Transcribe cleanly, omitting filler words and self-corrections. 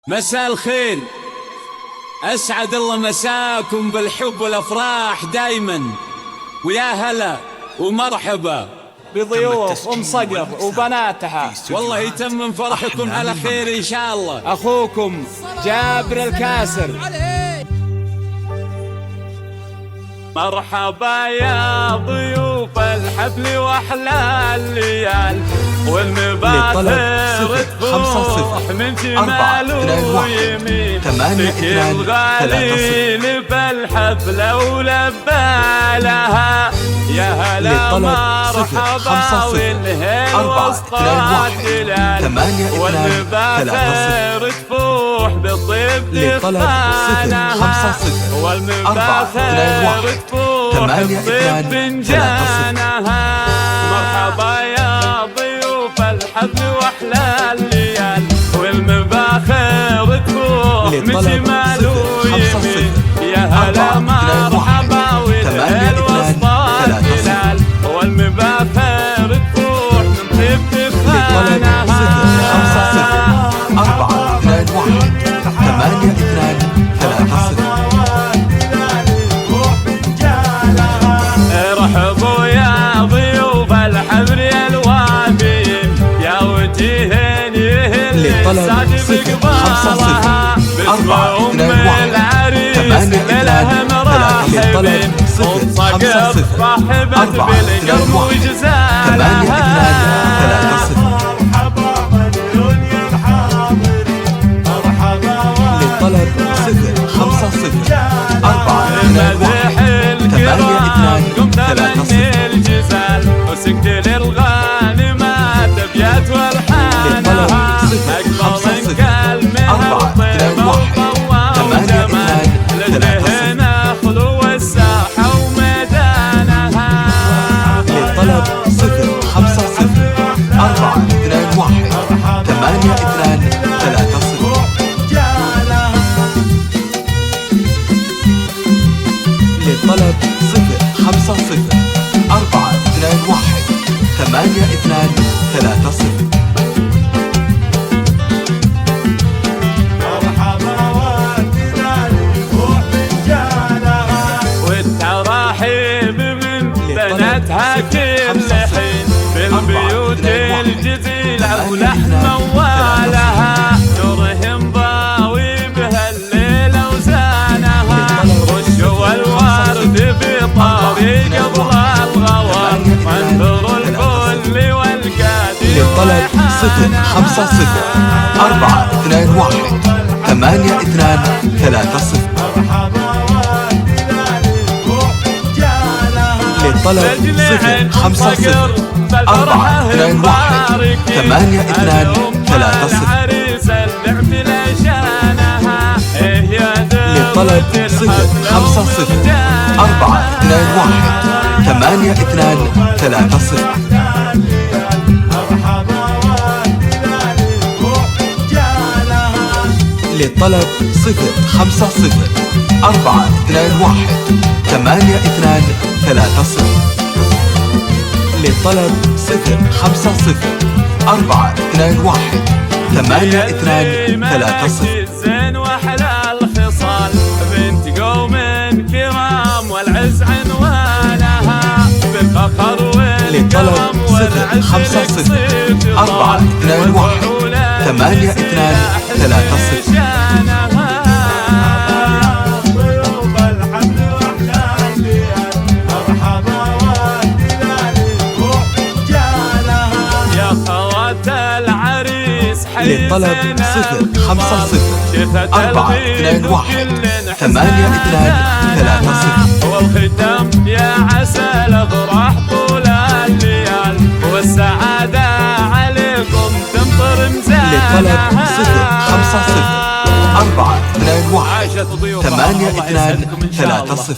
مساء الخير، أسعد الله مساكم بالحب والأفراح دايما، ويا هلا ومرحبا بضيوف أم صقر وبناتها. والله يتمم فرحكم على خير إن شاء الله. أخوكم جابر الكاسر. مرحبا يا ضيوف الحفل واحلى الليال، والمباخر تفوح من شمال ويمين، ذكي الغالين بالحفلة ولبالها. يا هلا مرحبا والهيل وسط الدلال، والمباخر تفوح بالطيب دخانها، والمباخر تفوح بالطيب فنجانها. مرحبا يا ضيوف الحفل واحلى الليال، والمباخر تفوح من شمال ويمين. يا هلا مرحبا والهيل وسط الدلال، والمباخر تفوح من طيب دخانها. 4 2 1 8 2 3 0. رحبوا يا ضيوف الحفل يا الوافين، يا وجيهين يهل السعد بقبالها، باسم أم العريس للها مرحبين، أم صقر صاحبت بالقلب وجزالها. مدح الكرام قم تمني الجزال، وسكت للغانمات ابيات والحانها، اقبل من كلمها وطيبه وضوى وجمال، لجلهنا خلو الساحه وميدانها. للطلب 0 5 0 4 2 1 8 2 3 0. للطلب 0 5 0 4 2 1 8 2 3 0. والتراحيب من بناتها كل حين، في البيوت الجزيلة ولحم موالها، نورهم ضاوي بها الليل وزانها، وشو الورد في طريق الغوام، وانثر الفل والكادي. للطلب 0 5 0 4 2 1 8 2 3 0. للطلب 0 5 0 4 2 1 8 2 3 0. للطلب 0 5 0 4 2 1 8 2 3 0. للطلب 0 5 0 4 2 1 8 2 3 0. للطلب 0 5 0 4 2 1 8 2 3 0. الزين واحلى الخصال، بنت قوم كرام والعز عنوانها، بالفخر والكرم والعز 5 0 4 2 1 8 2 3 0. للطلب 0 5 0 4 2 1 8 2 3 0. والختام يا عسل افراح طول الليال، والسعادة عليكم تمطر مزانها. للطلب 0 5 0 4 2 1 8 2 3 0.